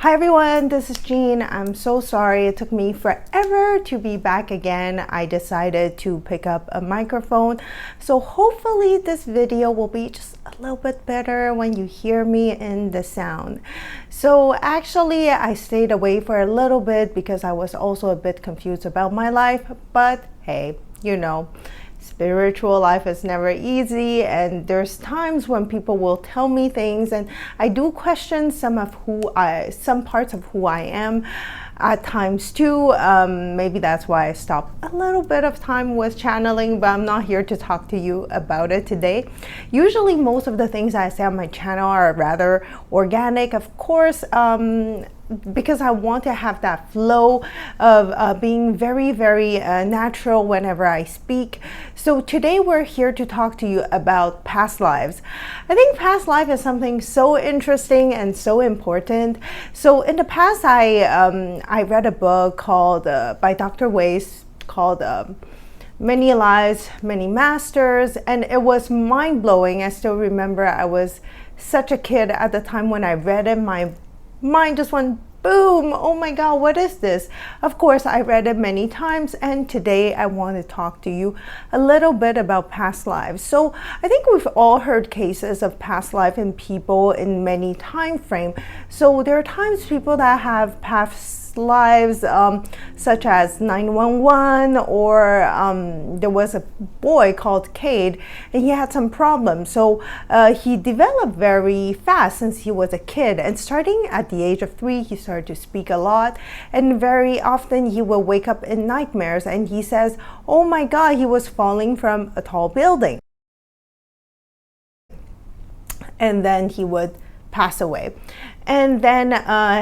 Hi everyone, this is Jean. I'm so sorry it took me forever to be back again. I decided to pick up a microphone, so hopefully this video will be just a little bit better when you hear me in the sound. So actually I stayed away for a little bit because I was also a bit confused about my life, but hey, you know, spiritual life is never easy, and there's times when people will tell me things and I do question some parts of who I am at times too. Maybe that's why I stopped a little bit of time with channeling, but I'm not here to talk to you about it today. Usually most of the things I say on my channel are rather organic, of course, because I want to have that flow of being very natural whenever I speak. So today we're here to talk to you about past lives. I think past life is something so interesting and so important. So in the past I read a book called by Dr. Rae called Many Lives, Many Masters, and it was mind-blowing. I still remember I was such a kid at the time when I read it. My mind just went boom, oh my god, what is this? Of course, I read it many times, and today I want to talk to you a little bit about past lives. So I think we've all heard cases of past life in people in many time frame. So there are times people that have past lives, such as 911, or there was a boy called Cade and he had some problems. So he developed very fast since he was a kid, and starting at the age of 3 he started to speak a lot, and very often he will wake up in nightmares and he says, oh my god, he was falling from a tall building, and then he would pass away. And then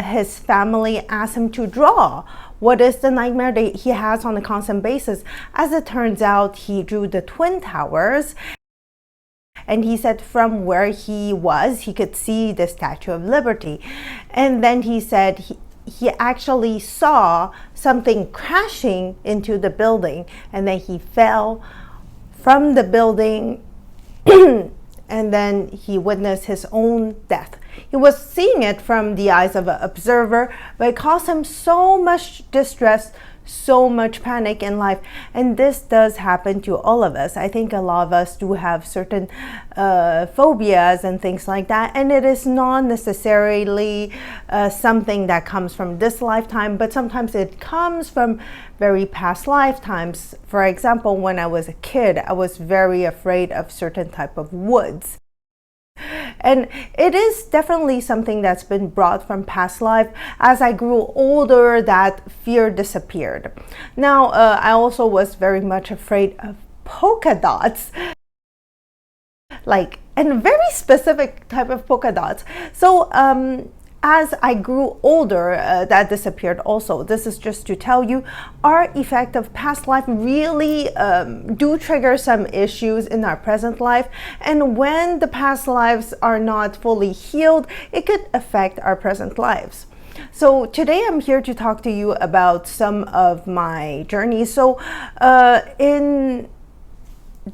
his family asked him to draw what is the nightmare that he has on a constant basis. As it turns out, he drew the Twin Towers, and he said from where he was he could see the Statue of Liberty. And then he said he actually saw something crashing into the building, and then he fell from the building and then he witnessed his own death. He was seeing it from the eyes of an observer, but it caused him so much distress, so much panic in life. And this does happen to all of us. I think a lot of us do have certain phobias and things like that, and it is not necessarily something that comes from this lifetime, but sometimes it comes from very past lifetimes. For example, when I was a kid, I was very afraid of certain type of woods. And it is definitely something that's been brought from past life. As I grew older, that fear disappeared. Now, I also was very much afraid of polka dots, and very specific type of polka dots. So, as I grew older, that disappeared also. This is just to tell you, our effect of past life really do trigger some issues in our present life. And when the past lives are not fully healed, it could affect our present lives. So today I'm here to talk to you about some of my journeys. So in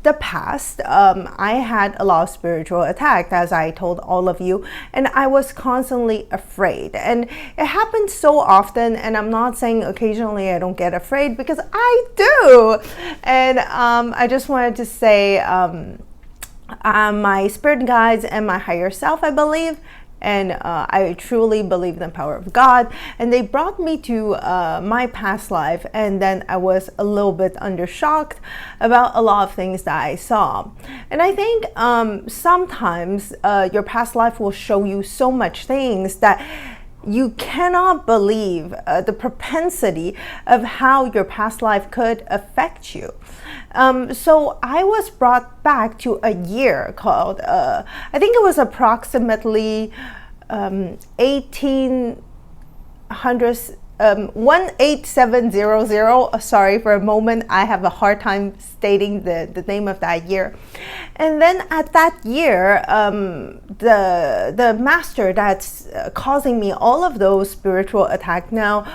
the past, I had a lot of spiritual attacks, as I told all of you, and I was constantly afraid. And it happens so often, and I'm not saying occasionally I don't get afraid, because I do. And I just wanted to say my spirit guides and my higher self, I believe, and I truly believe in the power of God, and they brought me to my past life, and then I was a little bit under shocked about a lot of things that I saw. And I think sometimes your past life will show you so much things that you cannot believe the propensity of how your past life could affect you. So I was brought back to a year called, I think it was approximately 1800s, 18700. Sorry, for a moment I have a hard time stating the name of that year. And then at that year, the master that's causing me all of those spiritual attacks now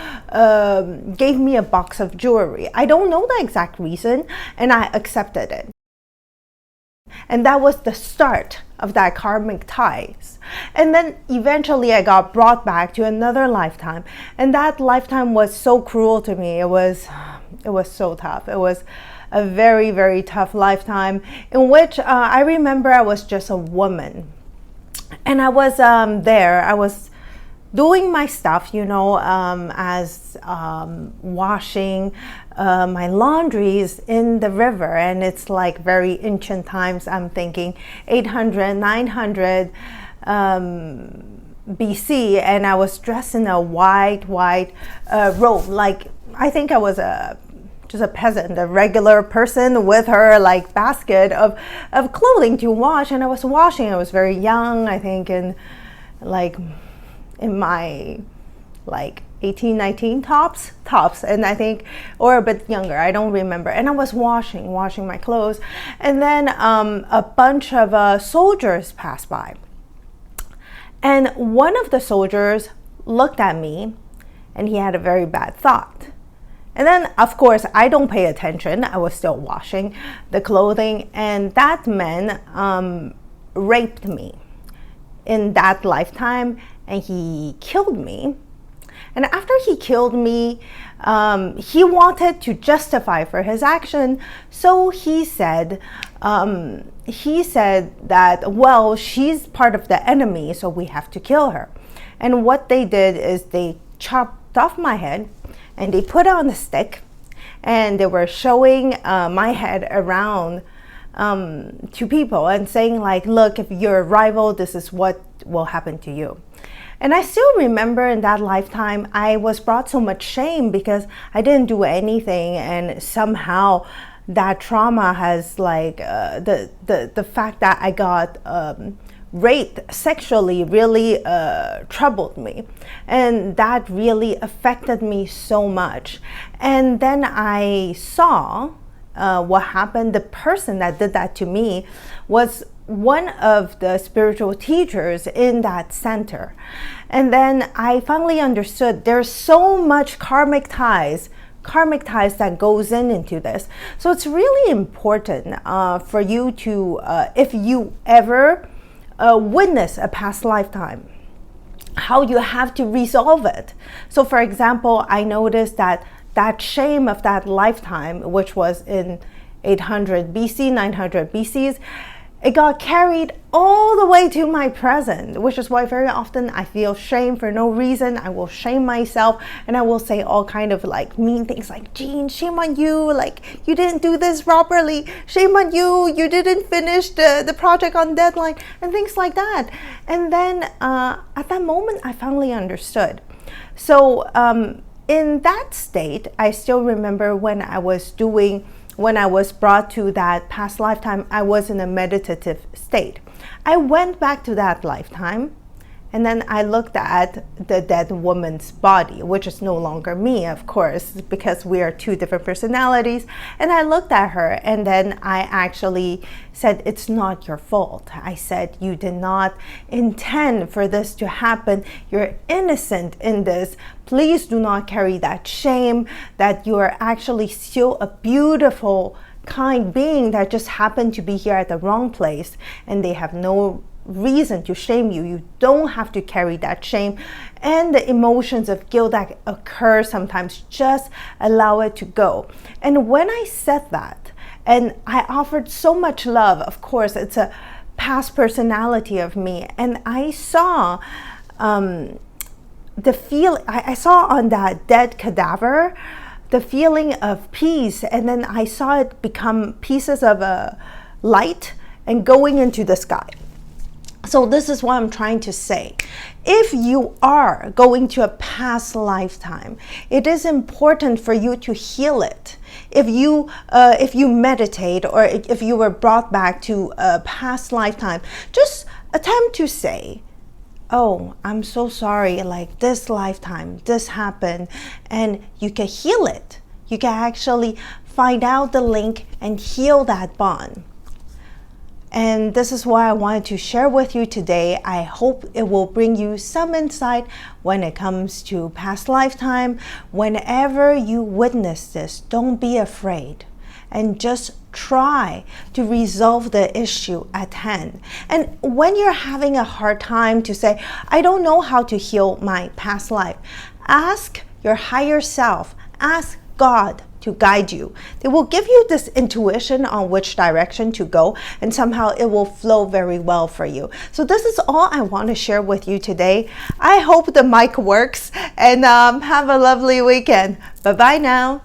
gave me a box of jewelry. I don't know the exact reason, and I accepted it. And that was the start of that karmic ties. And then eventually I got brought back to another lifetime, and that lifetime was so cruel to me. It was so tough. It was a very, very tough lifetime in which I remember I was just a woman, and I was there. I was doing my stuff, you know, as washing my laundries in the river, and it's like very ancient times. I'm thinking 800, 900 BC, and I was dressed in a white robe. Like, I think I was just a peasant, a regular person with her like basket of clothing to wash, and I was washing. I was very young, I think, in my like 18, 19 tops, and I think, or a bit younger, I don't remember. And I was washing my clothes, and then a bunch of soldiers passed by, and one of the soldiers looked at me, and he had a very bad thought. And then, of course, I don't pay attention. I was still washing the clothing, and that man raped me in that lifetime, and he killed me. And after he killed me, he wanted to justify for his action. So he said that, well, she's part of the enemy, so we have to kill her. And what they did is they chopped off my head, and they put it on a stick, and they were showing my head around to people and saying like, look, if you're a rival, this is what will happen to you. And I still remember in that lifetime, I was brought so much shame because I didn't do anything, and somehow that trauma has like the fact that I got raped sexually really troubled me, and that really affected me so much. And then I saw what happened. The person that did that to me was one of the spiritual teachers in that center. And then I finally understood there's so much karmic ties that goes into this. So it's really important for you to, if you ever witness a past lifetime, how you have to resolve it. So for example, I noticed that shame of that lifetime, which was in 800 BC, 900 BCs, it got carried all the way to my present, which is why very often I feel shame for no reason. I will shame myself, and I will say all kind of like mean things like, Jean, shame on you, like you didn't do this properly, shame on you, you didn't finish the project on deadline, and things like that. And then at that moment, I finally understood. So in that state, I still remember when I was brought to that past lifetime, I was in a meditative state. I went back to that lifetime, and then I looked at the dead woman's body, which is no longer me, of course, because we are two different personalities. And I looked at her, and then I actually said, it's not your fault. I said, you did not intend for this to happen. You're innocent in this. Please do not carry that shame, that you are actually still a beautiful, kind being that just happened to be here at the wrong place, and they have no reason to shame you. You don't have to carry that shame, and the emotions of guilt that occur sometimes, just allow it to go. And when I said that, and I offered so much love, of course, it's a past personality of me, and I saw the feel, I saw on that dead cadaver the feeling of peace, and then I saw it become pieces of a light and going into the sky. So this is what I'm trying to say. If you are going to a past lifetime, it is important for you to heal it. If you meditate, or if you were brought back to a past lifetime, just attempt to say, oh, I'm so sorry, like this lifetime, this happened, and you can heal it. You can actually find out the link and heal that bond. And this is what I wanted to share with you today. I hope it will bring you some insight when it comes to past lifetime. Whenever you witness this, don't be afraid. and just try to resolve the issue at hand. And when you're having a hard time to say, I don't know how to heal my past life, ask your higher self, ask God to guide you. They will give you this intuition on which direction to go, and somehow it will flow very well for you. So this is all I want to share with you today. I hope the mic works, and have a lovely weekend. Bye-bye now.